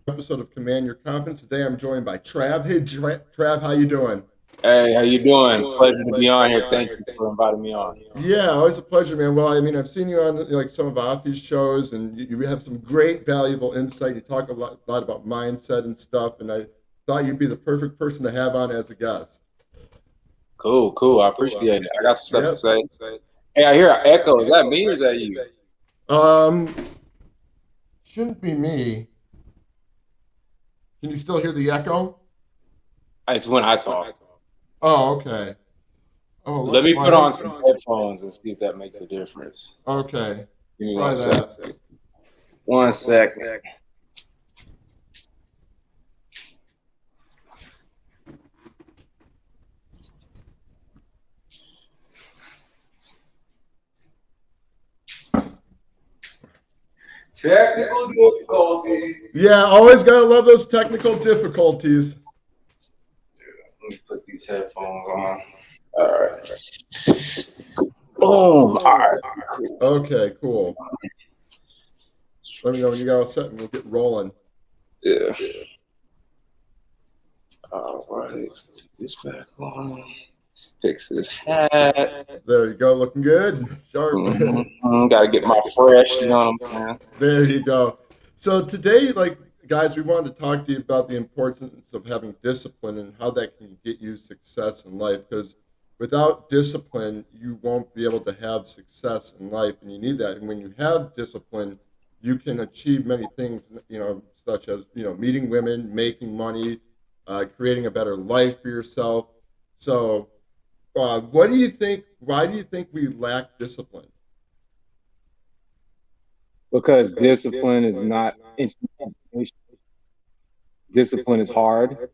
Episode of Command Your Confidence. Today I'm joined by Trav. Hey, Trav, how you doing? Hey, how you doing? Pleasure to be on here. Thank you for inviting me on. Yeah, always a pleasure, man. Well, I mean, I've seen you on like some of Afi's shows, and you have some great, valuable insight. You talk a lot about mindset and stuff, and I thought you'd be the perfect person to have on as a guest. Cool, cool. I appreciate it. I got some stuff to Yep. say. Hey, I hear an echo. Is that me or is that you? Um, shouldn't be me. Can you still hear the echo? It's when I talk. Oh, okay. Oh, Let me put well, on some headphones and see if that makes a difference. okay. Give me Try one sec. that. One second. Technical difficulties. Yeah, always gotta love those technical difficulties. Let me put these headphones on. All right. Boom. All right. Okay, cool. Let me know when you got all set and we'll get rolling. Yeah. All right. Put this back on. Fix this hat. There you go, looking good. Sharp. Got to get my fresh, you know what I'm saying? There you go. So today, like guys, we wanted to talk to you about the importance of having discipline and how that can get you success in life. Because without discipline, you won't be able to have success in life, and you need that. And when you have discipline, you can achieve many things. Such as meeting women, making money, creating a better life for yourself. So, what do you think? Why do you think we lack discipline? Because discipline is not instant gratification. Discipline is hard.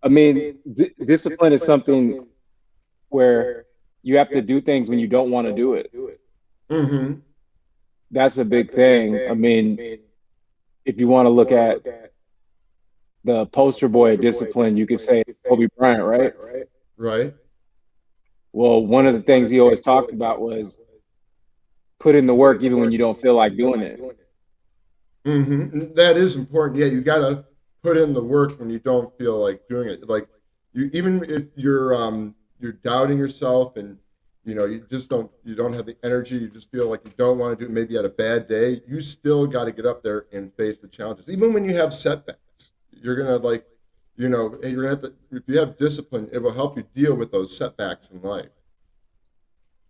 I mean, discipline is something where you have to do things when you don't want to do it. Mm-hmm. That's a big thing. I mean, if you want to look at the poster boy of discipline, you could say Kobe Bryant, right? Right. Well, one of the things he always talked about was put in the work even when you don't feel like doing it. Mm-hmm. That is important. Yeah, you gotta put in the work when you don't feel like doing it. Like you, even if you're doubting yourself and you don't have the energy, you just feel like you don't want to do it. Maybe you had a bad day. You still got to get up there and face the challenges, even when you have setbacks. You're gonna hey, you're gonna have to. If you have discipline, it will help you deal with those setbacks in life.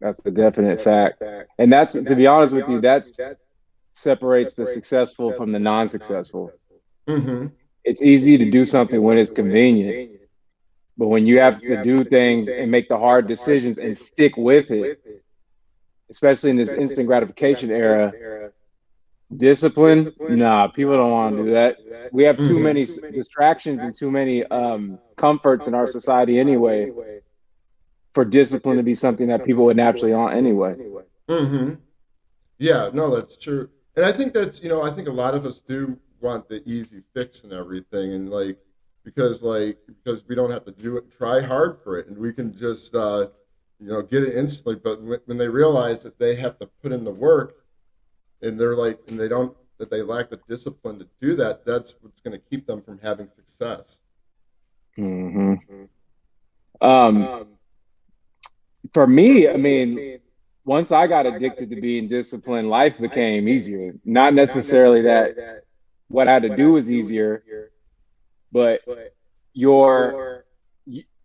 That's a definite fact. And that's, to be honest with you, that separates the successful from the non-successful. Mm-hmm. It's easy to do something when it's convenient, but when you have to do things and make the hard decisions and stick with it, especially in this instant gratification era, discipline, nah, people don't want to do that. We have too Mm-hmm. many distractions and too many comforts in our society anyway for discipline to be something that people would naturally want anyway. Mm-hmm. Yeah, no, that's true. And I think I think a lot of us do want the easy fix and everything. And because we don't have to do it, try hard for it. And we can just, get it instantly. But when they realize that they have to put in the work and and that they lack the discipline to do that, that's what's going to keep them from having success. hmm Um, for me, I mean, once I got addicted to being disciplined, life became easier. Not necessarily that what I had to do was easier, but your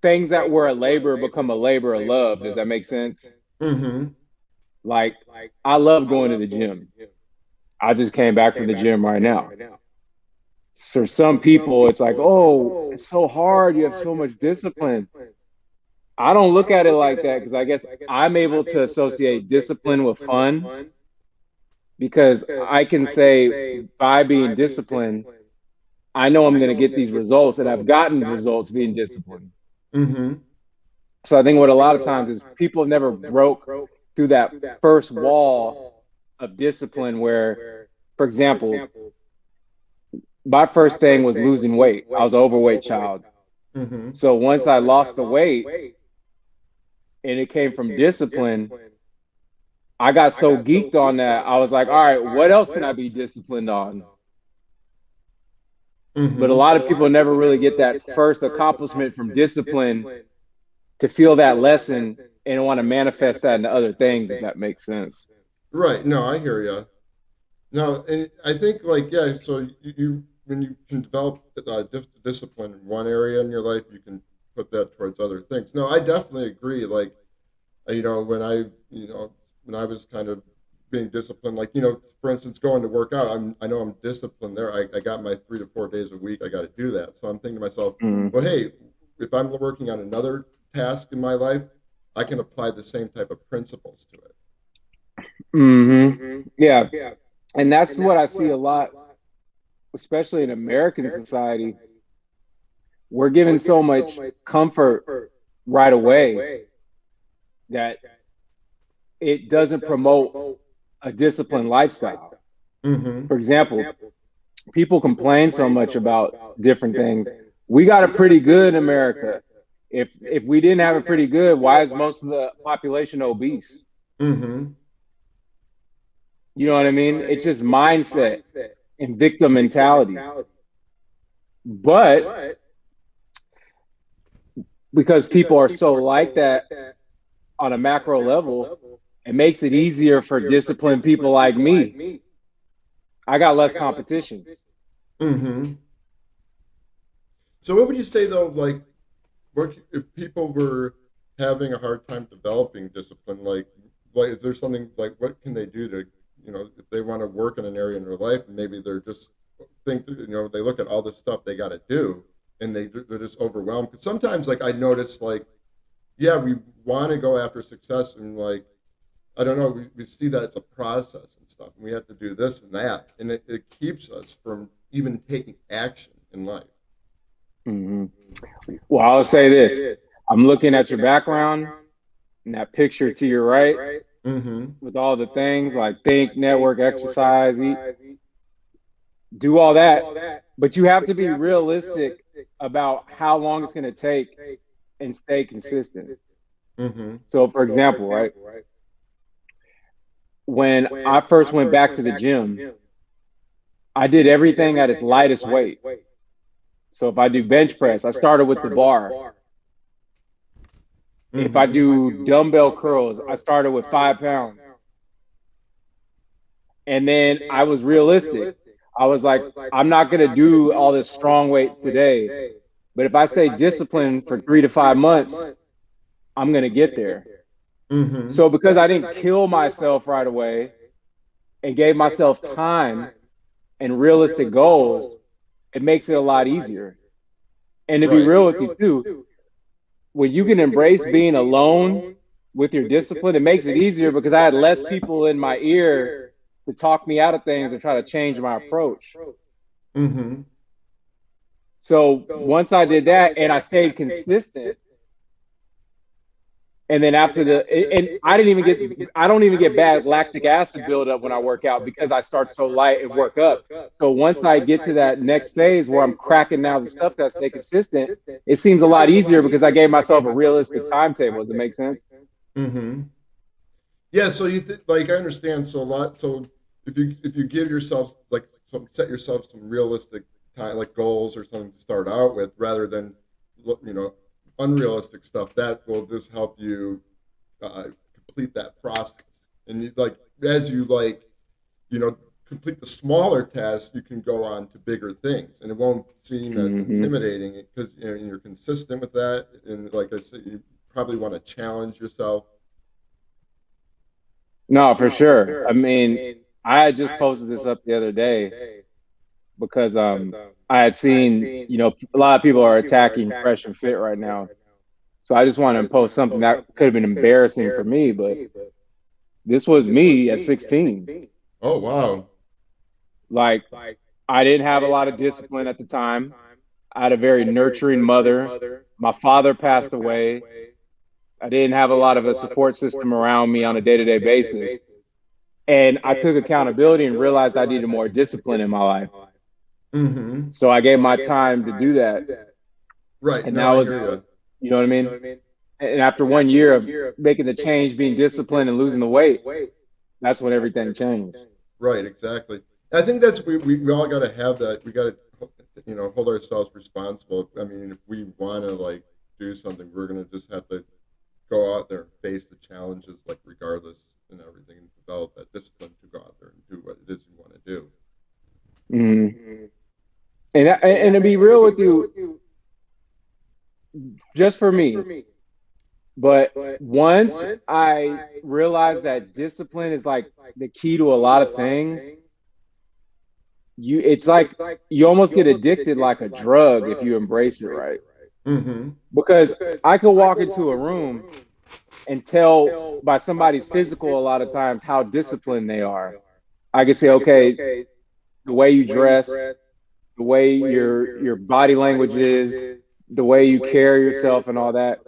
things that were a labor become a labor of love. Does that make sense? Mm-hmm. Like, I love going to the gym. I just came back from the gym right now. For some people, it's like, oh, it's so hard. You have so much discipline. I don't look at it like that because I guess I'm able to associate discipline with fun because I can say by being disciplined, I know I'm going to get these results and I've gotten results being disciplined. Mm-hmm. So I think what a lot of times is people have never broke through that first wall of discipline where, for example, my first thing was losing weight. I was an overweight child. Mm-hmm. So once I lost the weight and it came from discipline, I got so geeked on that. I was like, all right, what else can I be disciplined on? But a lot of people never really get that first accomplishment from discipline to feel that lesson and want to manifest that into other things, if that makes sense. Right. No, I hear you. No, and I think like yeah. So you when you can develop discipline in one area in your life, you can put that towards other things. No, I definitely agree. Like when when I was kind of being disciplined, like for instance, going to work out, I know I'm disciplined there. I got my 3 to 4 days a week. I got to do that. So I'm thinking to myself, well, hey, if I'm working on another task in my life, I can apply the same type of principles to it. Yeah. And that's what I see a lot, especially in American society. We're given so much comfort right away that it doesn't promote a disciplined lifestyle. For example, people complain so much about different things. We got it pretty good in America. If we didn't have it pretty good, why is most of the population obese? You know what I mean? It's just mindset and victim mentality. But because people are so like that on a macro level, it makes it easier for disciplined people like me. I got less competition. So what would you say though, like, what if people were having a hard time developing discipline? Like is there something like what can they do to, if they want to work in an area in their life and maybe they're just think, they look at all the stuff they got to do and they're just overwhelmed. Because sometimes like I notice like, yeah, we want to go after success and like, I don't know, we see that it's a process and stuff. And we have to do this and that. And it keeps us from even taking action in life. Well, I'll say this. I'm looking at your background and that picture to your right with all the things like think, network, exercise, eat, do all that. But you have to be realistic about how long it's going to take and stay consistent. So, for example, right, when I first went back to the gym, I did everything at its lightest weight. So if I do bench press, I started with the bar. If I do dumbbell curls, I started with 5 pounds. And then I was realistic. I was like, I'm not going to do all this strong weight today. But if I stay disciplined for 3 to 5 months, I'm going to get there. So because I didn't kill myself right away and gave myself time and realistic goals, it makes it a lot easier. And to be real with you too, when you can embrace being alone with your discipline, it makes it easier because I had less people in my ear to talk me out of things or try to change my approach. So once I did that and I stayed consistent, and then after I don't even get bad lactic acid buildup when I work out because I start so light and work up. So once I get to that next phase where I'm cracking now the stuff that stay consistent, it seems a lot easier because I gave myself a realistic timetable. Does it make sense? Yeah. So like I understand. So if you give yourself set yourself some realistic time like goals or something to start out with rather than unrealistic stuff, that will just help you complete that process. And as you complete the smaller tasks, you can go on to bigger things, and it won't seem as intimidating because you're consistent with that. And like I said, you probably want to challenge yourself. No, for sure. I mean, I just posted this up the other day because I had seen, a lot of people are attacking Fresh and Fit right now. So I just wanted to post something that could have been embarrassing for me, but this was me at 16. Oh, wow. Like, I didn't have a lot of discipline at the time. I had a very nurturing mother. My father passed away. I didn't have a lot of a support system around me on a day-to-day basis. And I took accountability and realized I needed more discipline in my life. So I gave my time to do that. Right. And that was, you know what I mean? And after 1 year of making the change, being disciplined and losing the weight, that's when everything changed. Right, exactly. I think that's we all got to have that. We got to hold ourselves responsible. I mean, if we want to like do something, we're gonna just have to go out there and face the challenges, like regardless and everything, and develop that discipline to go out there and do what it is you want to do. Mm-hmm. And to be real with you, just for me, but once I realized that discipline is like the key to a lot of things, it's like you almost get addicted like a drug if you embrace it right. Mm-hmm. Because I could walk into a room and tell by somebody's physical a lot of times how disciplined they are. I could say, okay, the way you dress, the way your body language is, the way you carry yourself and all that.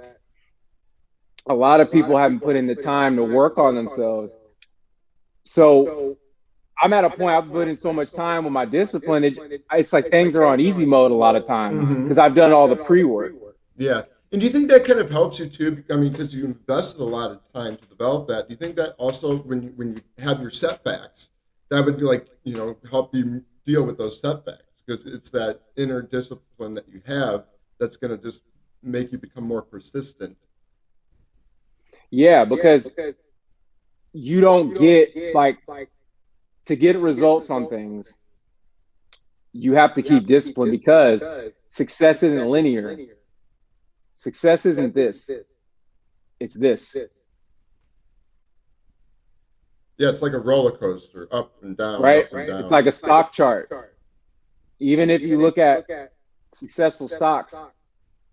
A lot of people haven't put in the time to work on themselves. So I'm at a point I've put in so much time with my discipline. It's like things are on easy mode a lot of times because I've done all the pre-work. Yeah. And do you think that kind of helps you too? I mean, because you invested a lot of time to develop that. Do you think that also when you have your setbacks, that would be like, help you deal with those setbacks? Because it's that inner discipline that you have that's going to just make you become more persistent. Yeah, because you don't get like to get results on things, you have to keep discipline because success isn't linear. Success isn't this. It's this. Yeah, it's like a roller coaster, up and down, right? Up and down. It's like a stock chart. Even if you look at successful stocks,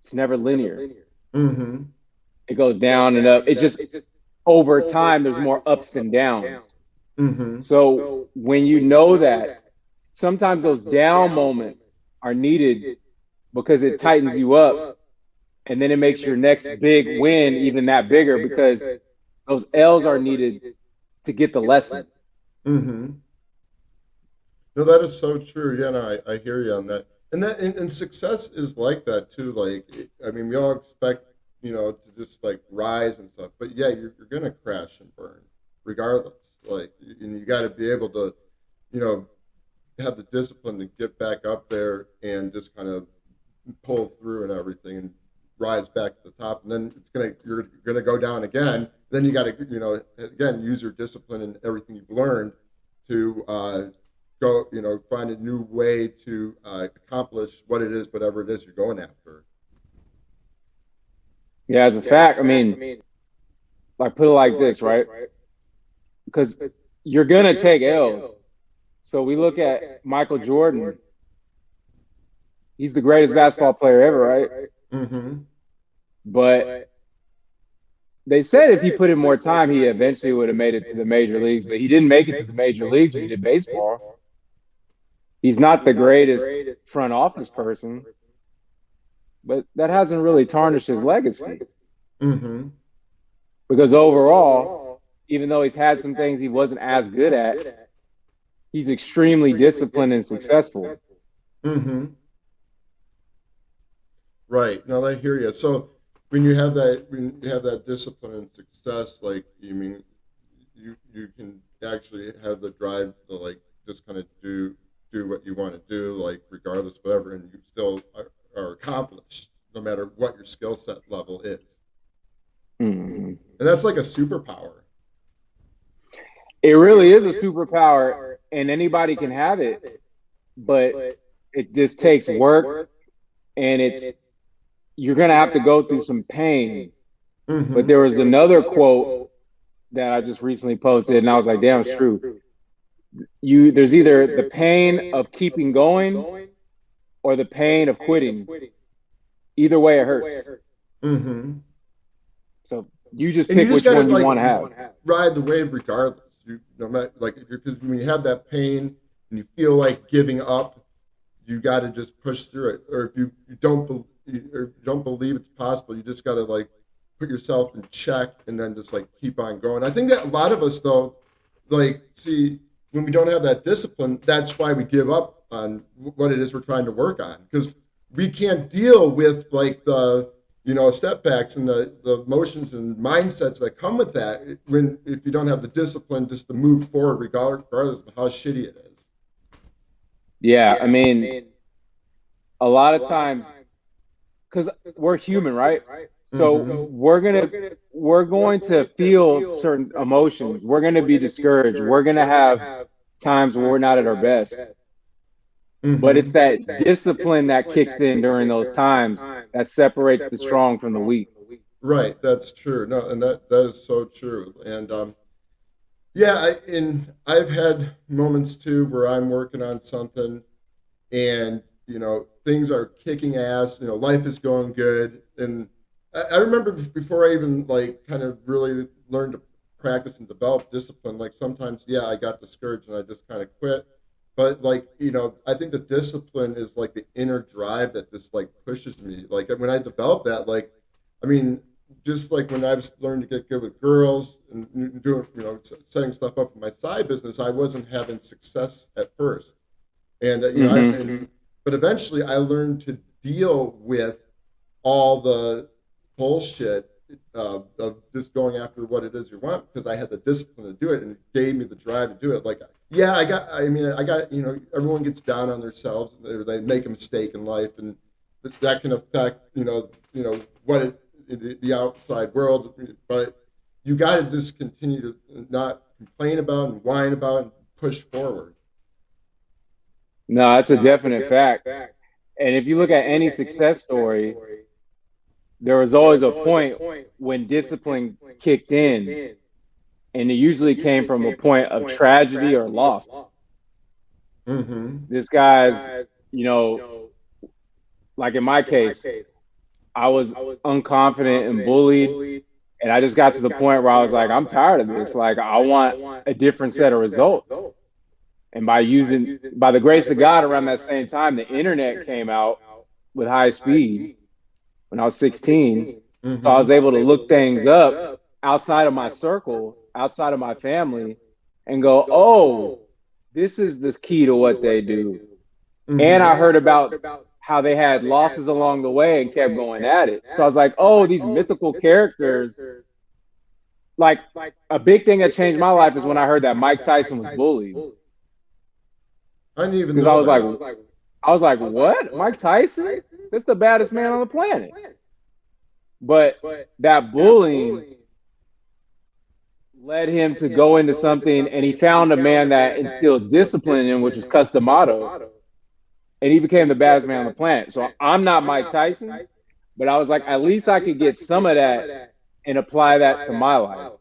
it's never linear. Mm-hmm. It goes down and up. It's just over time, there's more ups than downs. Mm-hmm. So when you know that, sometimes those down moments are needed because it tightens you up. And then it makes your next big win even that bigger because those L's are needed to get the lesson. Mm-hmm. No, that is so true. Yeah, no, I hear you on that. And success is like that too. Like, I mean, we all expect, to just like rise and stuff, but yeah, you're gonna crash and burn regardless. Like, and you got to be able to, have the discipline to get back up there and just kind of pull through and everything and rise back to the top. And then you're gonna go down again. Then you got to, again, use your discipline and everything you've learned to go, find a new way to accomplish whatever it is you're going after. Yeah, as a fact, I mean, like put it like this, right? Because you're gonna take L's. So we look at Michael Jordan. He's the greatest basketball player ever, right? Mm-hmm. But they said if he put in more time, he eventually would have made it to the major leagues. But he didn't make it to the major leagues when he did baseball. He's not the greatest front office person, but that hasn't really tarnished his legacy. Mm-hmm. Because overall, even though he's had some things he wasn't as good at, he's extremely disciplined and successful. Mm-hmm. Right. Now I hear you. So when you have that discipline and success, like you can actually have the drive to like just kind of do what you want to do, like regardless of whatever, and you still are accomplished no matter what your skill set level is. Mm-hmm. And that's like a superpower. It really is a superpower, and anybody can have it, but it just takes work, and you're going to have to go through some pain. Mm-hmm. But there was another quote that I just recently posted, and I was like, damn, it's true. There's either the pain of keeping going or the pain of quitting. Either way, it hurts. Mm-hmm. So you just pick which one you want to have. Ride the wave regardless. Because when you have that pain and you feel like giving up, you got to just push through it. Or if you don't believe it's possible, you just got to like put yourself in check and then just like keep on going. I think that a lot of us though, like, see, when we don't have that discipline, that's why we give up on what it is we're trying to work on, because we can't deal with like the setbacks and the emotions and mindsets that come with that if you don't have the discipline just to move forward regardless of how shitty it is. Yeah, I mean, a lot of times, because we're human, right? So we're going to feel certain emotions. We're going to be discouraged. We're going to have times where we're not at our best. But it's that discipline that kicks in during those times that separates the strong from the weak. Right, that's true. No, and that is so true. And yeah, I've had moments too where I'm working on something, and things are kicking ass. Life is going good, and I remember before I even like kind of really learned to practice and develop discipline. Like sometimes, yeah, I got discouraged and I just kind of quit. But like I think the discipline is like the inner drive that just like pushes me. Like when I develop that, like I mean, just like when I've learned to get good with girls and doing setting stuff up for my side business, I wasn't having success at first, and but eventually I learned to deal with all the bullshit of just going after what it is you want because I had the discipline to do it and it gave me the drive to do it. Like, yeah, I got, everyone gets down on themselves or they make a mistake in life and that can affect, what the outside world, but you got to just continue to not complain about and whine about and push forward. No, that's a definite fact. And if you look at any success story, there was always a point when discipline kicked in, and it usually came from a point of tragedy or loss. This guy's, like in my case, I was unconfident and bullied, and I just got to the point where I was like, I'm tired of this. Like, I want a different set of results. And by the grace of God, around that same time, the internet came out with high speed when I was 16. So I was able to look things up outside of my circle, outside of my family, and go, oh, this is the key to what they do. And I heard about how they had losses along the way and kept going at it. So I was like, oh, these mythical characters. Like a big thing that changed my life is when I heard that Mike Tyson was bullied. I didn't even know. Because I was like, what? Mike Tyson? That's the baddest man on the planet. But that bullying led him to go into something, and he found a man that instilled discipline in him, which was Cus D'Amato, and he became the baddest man on the planet. So I'm not Mike Tyson, but I was like, at least I could get some of that and apply that to my life.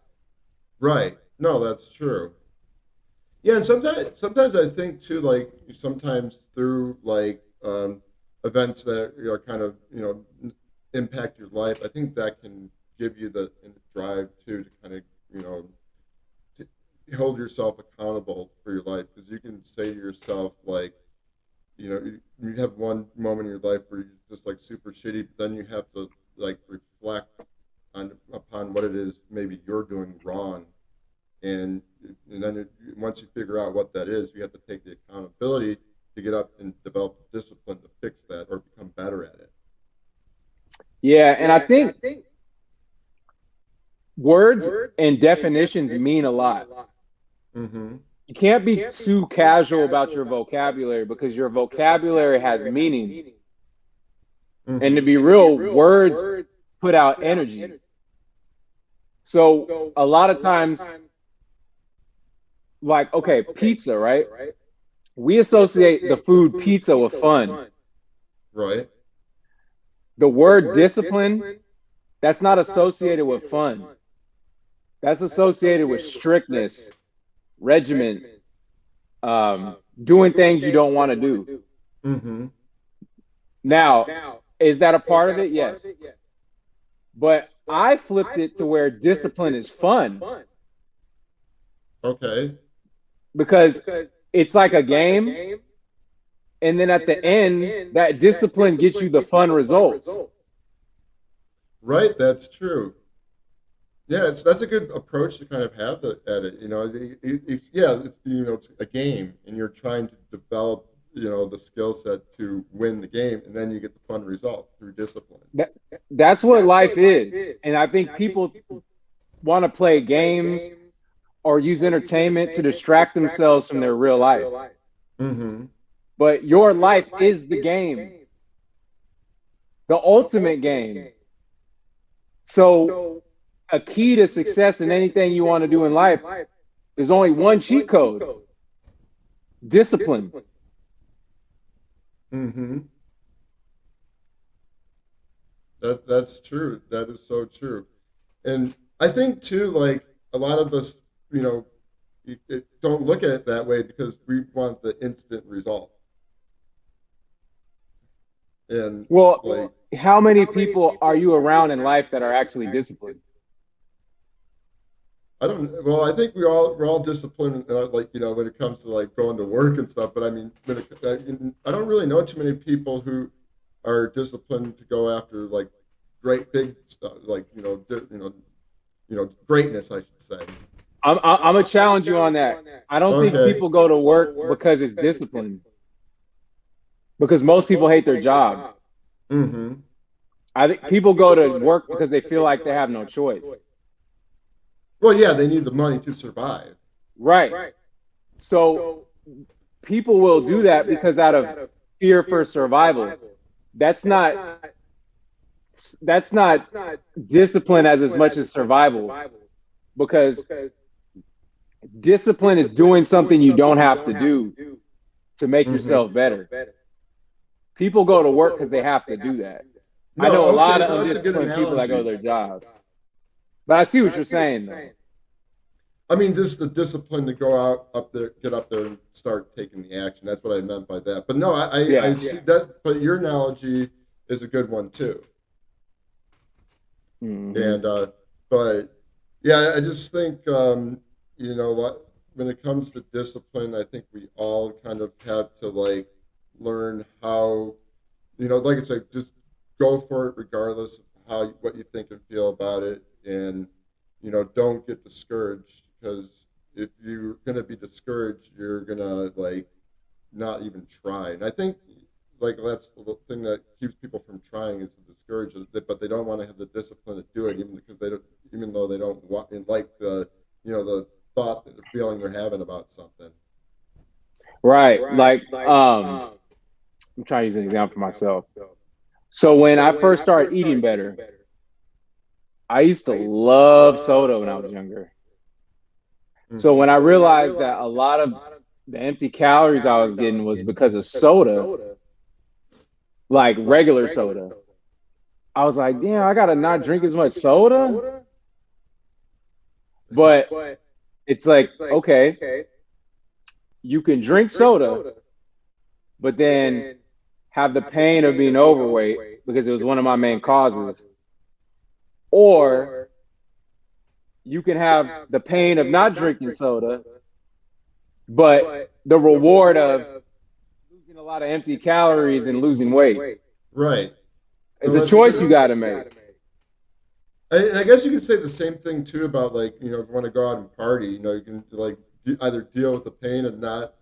Right. No, that's true. Yeah, and sometimes I think too, like sometimes through like events that are kind of impact your life, I think that can give you the drive too to kind of to hold yourself accountable for your life, because you can say to yourself like you have one moment in your life where you're just like super shitty, but then you have to like reflect upon what it is maybe you're doing wrong. And then once you figure out what that is, you have to take the accountability to get up and develop the discipline to fix that or become better at it. Yeah, and I think words and definitions mean a lot. You can't be too casual about your vocabulary because your vocabulary has meaning. And to be real, words put out energy. So a lot of times, like, okay, pizza, right? We associate the food pizza with fun. Right. The word discipline, that's not associated with fun. That's associated with strictness, regiment, doing things you don't want to do. Now, is that a part of it? Yes. But I flipped it to where discipline is fun. Okay. Because it's like a game, and then at the end, that discipline gets you the fun results. Right, that's true. Yeah, that's a good approach to kind of have at it. It's a game, and you're trying to develop the skill set to win the game, and then you get the fun result through discipline. That's what life is, and I think people want to play games or use entertainment to distract themselves from their real life. But your life is the game. the ultimate game. So a key to success in anything you want to do in life, there's only one cheat code: discipline. Mm-hmm. That's true. That is so true. And I think too, like a lot of us, don't look at it that way because we want the instant result. And well, how many people are you around in life that are actually disciplined? I don't. Well, I think we're all disciplined, when it comes to like going to work and stuff. But I mean, I don't really know too many people who are disciplined to go after like great big stuff, like greatness, I should say. I'm gonna challenge you on that. I don't think people go to work because it's discipline. Because most people hate their jobs. Mm-hmm. I think people go to work because they feel like they have no choice. Well, yeah, they need the money to survive. Right. So people will do that because out of fear for survival. That's not discipline as much as survival. Because discipline is doing something you don't have to do to make yourself better. People go to work because they have to do that. I know a lot of undisciplined people that go to their jobs. But I see what you're saying, though. I mean, just the discipline to go get up there and start taking the action. That's what I meant by that. But no, I see that. But your analogy is a good one too. Mm-hmm. And but yeah, I just think when it comes to discipline, I think we all kind of have to like learn how, like I said, just go for it regardless of what you think and feel about it, and don't get discouraged, because if you're gonna be discouraged, you're gonna like not even try. And I think like that's the thing that keeps people from trying is the discouragement, but they don't want to have the discipline to do it, even though they don't want and like the thought, the feeling they're having about something. Right. Like I'm trying to use an example for myself. So when I first started eating better, I used to love soda when I was younger. So when I realized that a lot of the empty calories I was getting was because of soda, like regular soda, I was like, damn, I gotta not drink as much soda. But it's like, okay, you can drink soda, but then have the pain of being overweight because it was one of my main causes. Or you can have the pain of not drinking soda, but the reward of losing a lot of empty calories and losing weight. Right. It's a choice you got to make. I guess you could say the same thing too about like, if you want to go out and party, you can like either deal with the pain of not,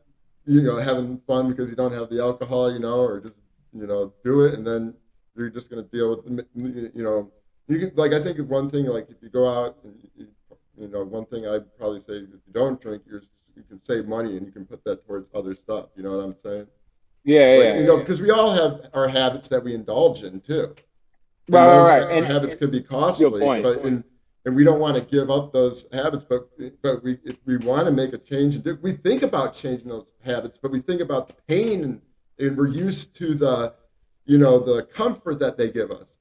having fun because you don't have the alcohol, or just, do it. And then you're just going to deal with, you can, like, I think one thing, like if you go out and, one thing I'd probably say, if you don't drink, you can save money and you can put that towards other stuff. You know what I'm saying? Yeah, because we all have our habits that we indulge in too. Right. And habits could be costly, but and we don't want to give up those habits. But if we want to make a change, we think about changing those habits, but we think about the pain, and we're used to the comfort that they give us.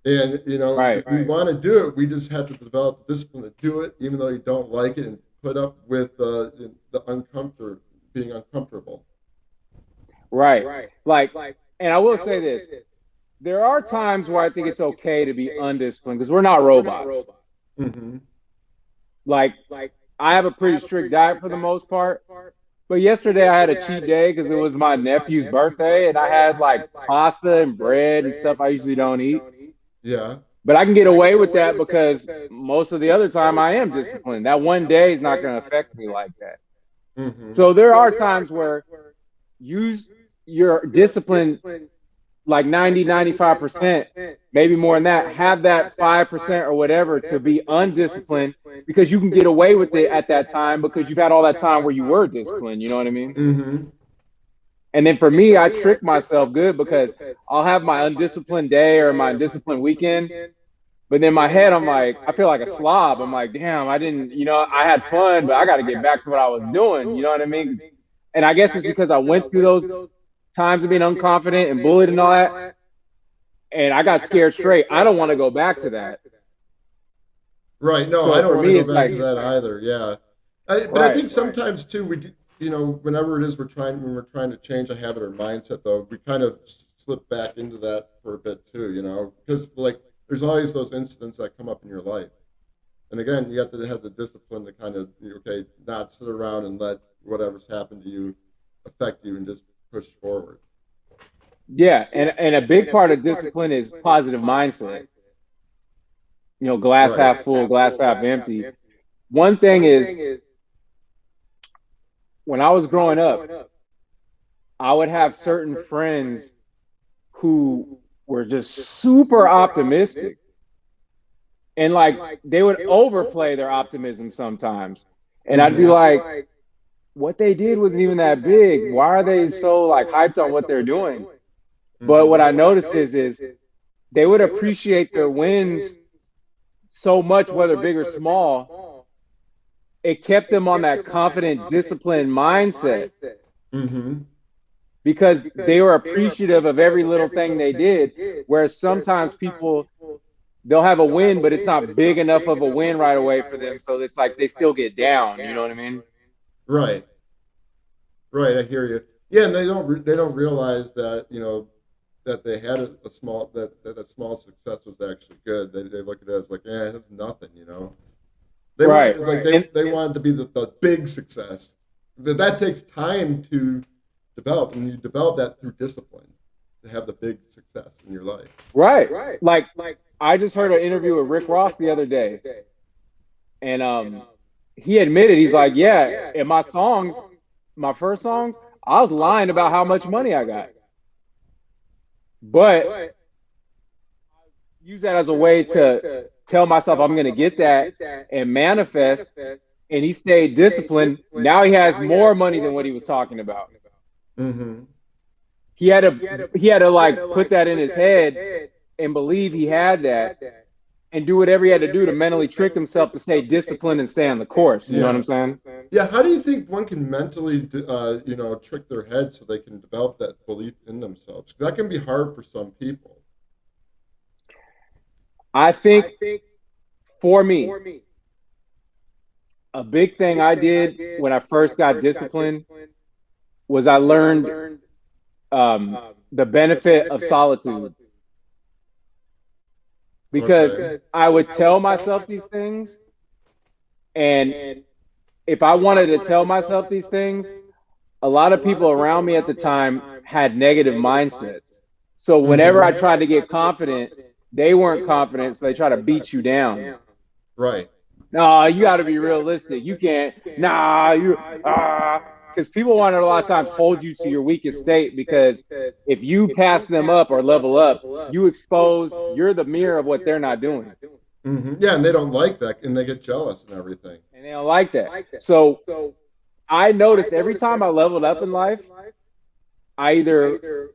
And if we want to do it, we just have to develop the discipline to do it, even though you don't like it, and put up with the being uncomfortable. Right. Like, and I will say this. There are times where I think it's okay to be undisciplined because we're not robots. Mm-hmm. Like, I have a pretty strict diet for the most part. But yesterday I had a cheat day because it was my nephew's birthday, and I had like pasta and bread and stuff I usually don't eat. Yeah. But I can get away with that because most of the other time I am disciplined. That one day is not going to affect me like that. Mm-hmm. So there are times where use your discipline like 90, 95%, maybe more than that. Have that 5% or whatever to be undisciplined because you can get away with it at that time because you've had all that time where you were disciplined. You know what I mean? Mm-hmm. And then for me, I trick myself good because I'll have my undisciplined day or my undisciplined weekend. But in my head, I'm like, I feel like a slob. I'm like, damn, I didn't, I had fun, but I got to get back to what I was doing. You know what I mean? And I guess it's because I went through those times of being unconfident and bullied and all that. And I got scared straight. I don't want to go back to that. Right. No, So I don't for want to me, go it's back like, to that either. Yeah. But I think sometimes too, we do, whenever it is when we're trying to change a habit or mindset, though, we kind of slip back into that for a bit too, because like there's always those incidents that come up in your life. And again, you have to have the discipline to kind of, not sit around and let whatever's happened to you affect you and just push forward. Yeah. And a big part of discipline is positive mindset. Glass half full, glass half empty. One thing is, when I was growing up, I would have certain friends who were just super optimistic. And like they would overplay their optimism sometimes. And I'd be like, what they did wasn't even that big. Why are they so like hyped on what they're doing? But what I noticed is they would appreciate their wins so much, whether big or small. It kept them on that confident, disciplined mindset. Because they were appreciative of every little thing they did. Whereas sometimes people, they'll have a win, but it's not big enough of a win right away for them. So it's like they still get down. You know what I mean? Right. I hear you. Yeah, and they don't realize that that they had a small that small success was actually good. They look at it as like, it's nothing. They wanted to be the big success, but that takes time to develop, and you develop that through discipline to have the big success in your life. Right. Like I just heard an interview with Rick Ross the other day, and he admitted, he's like, yeah, in my first songs, I was lying about how much money I got, but use that as a way to tell myself I'm going to get that and manifest. And he stayed disciplined. Now he has more money than what he was talking about. He had to like put that in his head and believe he had that, and do whatever he had to do to mentally trick himself to stay disciplined and stay on the course. You know what I'm saying? Yeah. How do you think one can mentally, trick their head so they can develop that belief in themselves? Because that can be hard for some people. I think for me, a big thing I did when I first got disciplined was I learned the benefit of solitude. Because I would tell myself these things, and if I wanted to tell myself these things, a lot of people around me at the time had negative mindsets. So whenever I tried to get confident, they weren't confident, so they try to beat you down. Right. No, you got to be realistic. You can't. Because people want to a lot of times hold you to your weakest state, because if you pass them up or level up, you're the mirror of what they're not doing. Yeah, and they don't like that, and they get jealous and everything. And they don't like that. So I noticed every time I leveled up in life, I either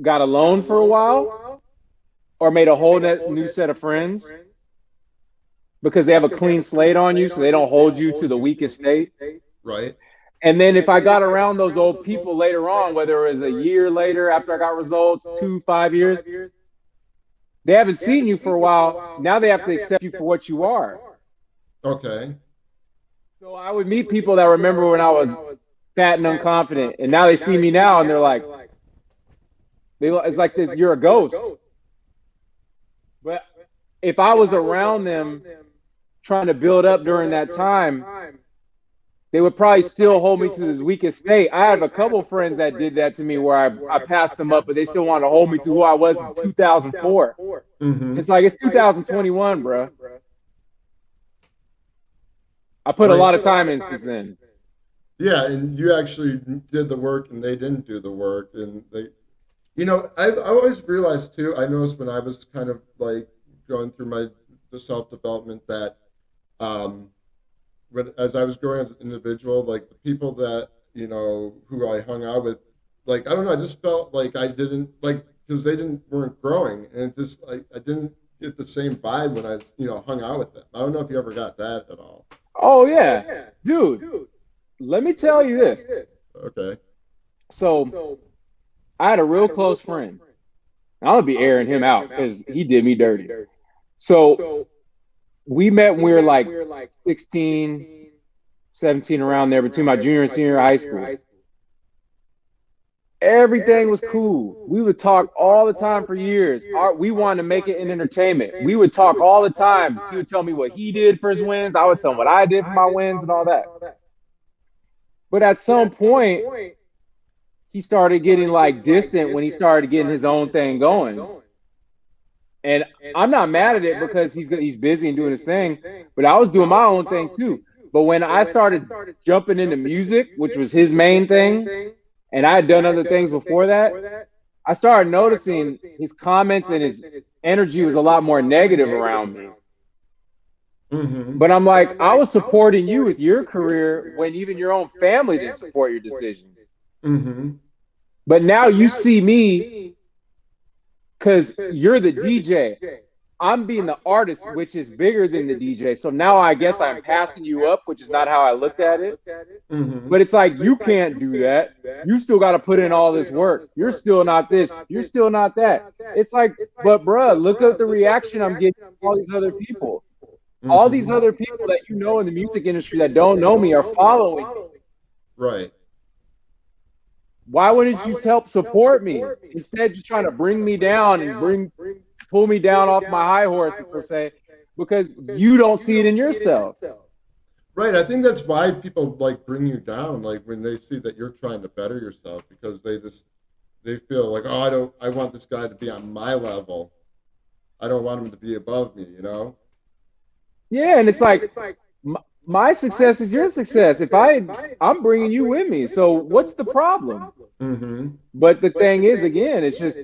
got alone for a while or made a whole new set of friends, because they have a clean slate on you, so they don't hold you to the weakest state. Right. And then if I got around those old people later on, whether it was a year later after I got results, 5 years, they haven't seen you for a while. Now they have to accept you for what you are. Okay. So I would meet people that remember when I was fat and unconfident, and now they see me now and they're like, it's like this, you're a ghost. But if I was around them trying to build up during that time, they would probably still hold me to this weakest state. I have a couple friends that did that to me, where I passed them up, but they still want to hold me to who I was in 2004. It's like, it's 2021, bro. I put a lot of time in since then. Yeah, and you actually did the work, and they didn't do the work, and they, I always realized too. I noticed when I was kind of like going through the self-development that, as I was growing as an individual, like the people that you know, who I hung out with, like, I don't know, I just felt like I didn't like because they weren't growing, and it just like I didn't get the same vibe when I, you know, hung out with them. I don't know if you ever got that at all. Oh yeah, dude. Let me tell you this. Okay. So I had a real close friend. I'm gonna be airing him out because he did me dirty. So we met when we were like 16, 17, around there, between my junior and senior high school. Everything was cool. We would talk all the time for years. We wanted to make it in entertainment. We would talk all the time. He would tell me what he did for his wins. I would tell him what I did for my wins and all that. But at some point, he started getting like distant when he started getting his own thing going. And I'm not mad at it because he's busy and doing his thing, but I was doing my own thing too. But when I started jumping into music, which was his main thing, and I had done other things before that, I started noticing his comments and his energy was a lot more negative around me. Mm-hmm. But I'm like, I was supporting you with your career when even your own family didn't support your decision. Mm-hmm. But now you see me because you're the DJ. I'm being the artist, which is bigger than the DJ. So now I guess I'm passing you up, which is not how I looked at it. Mm-hmm. But it's like, you can't do that. You still got to put in all this work. You're still not this. You're still not that. It's like, but bruh, look at the reaction I'm getting from all these other people. Mm-hmm. All these other people that you know in the music industry that don't know me are following me. Right. Why wouldn't you help support me instead just trying to bring me down and pull me down off my high horse, per se, because you don't see it in yourself. Right. I think that's why people like bring you down, like when they see that you're trying to better yourself, because they feel like, oh, I want this guy to be on my level. I don't want him to be above me, you know? Yeah, and it's like my success is your success. If I'm bringing you with me, so what's the problem? Mm-hmm. But the thing is, again, it's just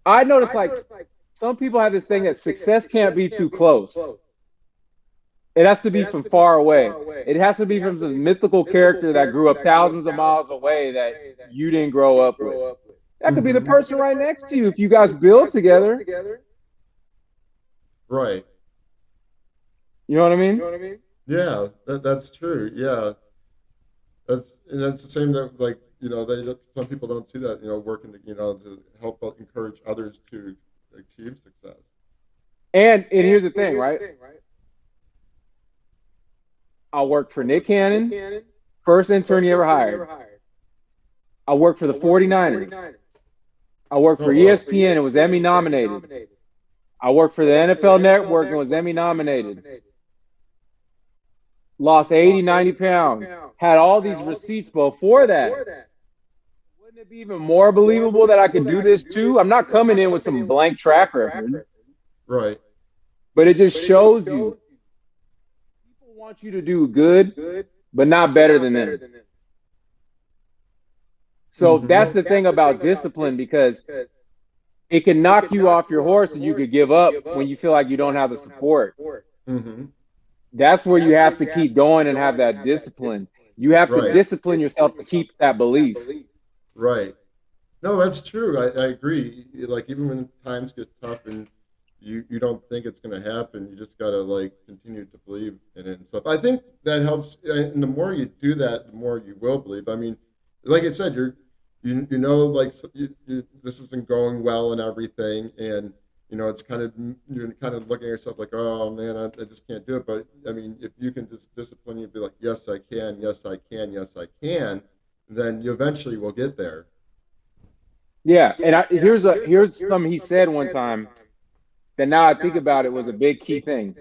I notice like some people have this thing that success can't be too close. It has to be from far away. It has to be from some mythical character that grew up thousands of miles away that you didn't grow up with. That could be the person right next to you if you guys build together. Right. You know what I mean? Yeah, that's true. Yeah, that's the same that, like, you know, some people don't see that, you know, working to, you know, to help encourage others to achieve success. And here's the thing, right? I worked for Nick Cannon, first intern he ever hired. I worked for the 49ers. I worked for ESPN and was Emmy nominated. I worked for the NFL Network and was Emmy nominated. Lost 80, 90 pounds. Had all these receipts before that. Wouldn't it be even more believable that I could do this too? I'm not coming in with some blank track record. Right. But it just shows you people want you to do good, but not better than them. So that's the thing about discipline, because it can knock you off your horse and you could give up when you feel like you don't have the support. Mm-hmm. That's where you have to keep going and have that discipline. You have to discipline yourself to keep that belief. Right. No, that's true. I agree. Like, even when times get tough and you don't think it's going to happen, you just got to, like, continue to believe in it and stuff. I think that helps. And the more you do that, the more you will believe. I mean, like I said, you know, like, this isn't going well and everything. And, you know, it's you're kind of looking at yourself like, oh man, I just can't do it. But I mean, if you can just discipline you, be like, yes, I can, yes, I can, yes, I can, then you eventually will get there. Yeah, and here's something he said one time that, now I think about it, was a big key thing.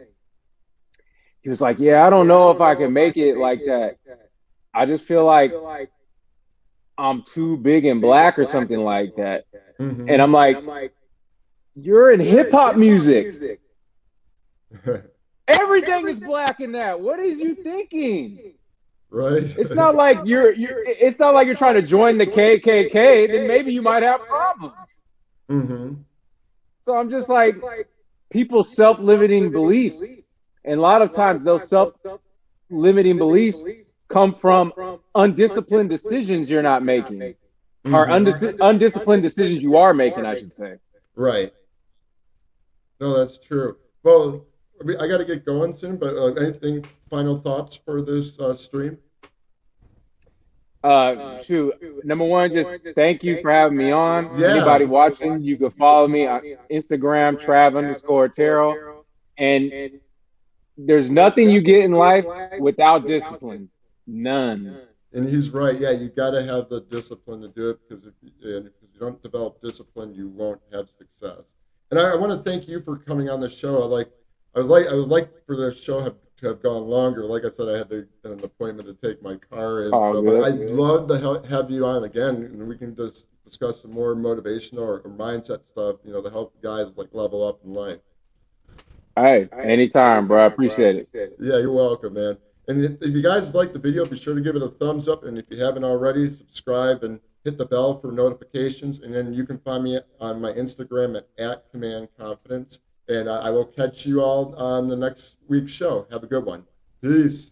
He was like, yeah, I don't know if I can make it like that. I just feel like I'm too big and black or something like that. Mm-hmm. And I'm like, you're in hip hop music. Everything is black in that. What is you thinking? Right. It's not like it's not like you're trying to join the KKK. Then maybe you might have problems. Mm-hmm. So I'm just like, people's self-limiting beliefs, and a lot of times those self-limiting beliefs come from undisciplined decisions you're not making, or Mm-hmm. undisciplined decisions you are making, I should say. Right. No, that's true. Well, I got to get going soon, but anything final thoughts for this stream? Shoot, number one, just thank you for having me on. Yeah. Anybody watching, you can follow me on Instagram, Trav_Terrell. And there's nothing you get in life without discipline. None. And he's right. Yeah, you got to have the discipline to do it because if you don't develop discipline, you won't have success. And I want to thank you for coming on the show. I would like for this show to have gone longer. Like I said, I had an appointment to take my car in. Oh, So, good. but I'd love to have you on again, and we can just discuss some more motivational or mindset stuff. To help guys like level up in life. Hey, anytime, bro. I appreciate it. Yeah, you're welcome, man. And if you guys like the video, be sure to give it a thumbs up. And if you haven't already, subscribe and hit the bell for notifications. And then you can find me on my Instagram at Command Confidence. And I will catch you all on the next week's show. Have a good one. Peace.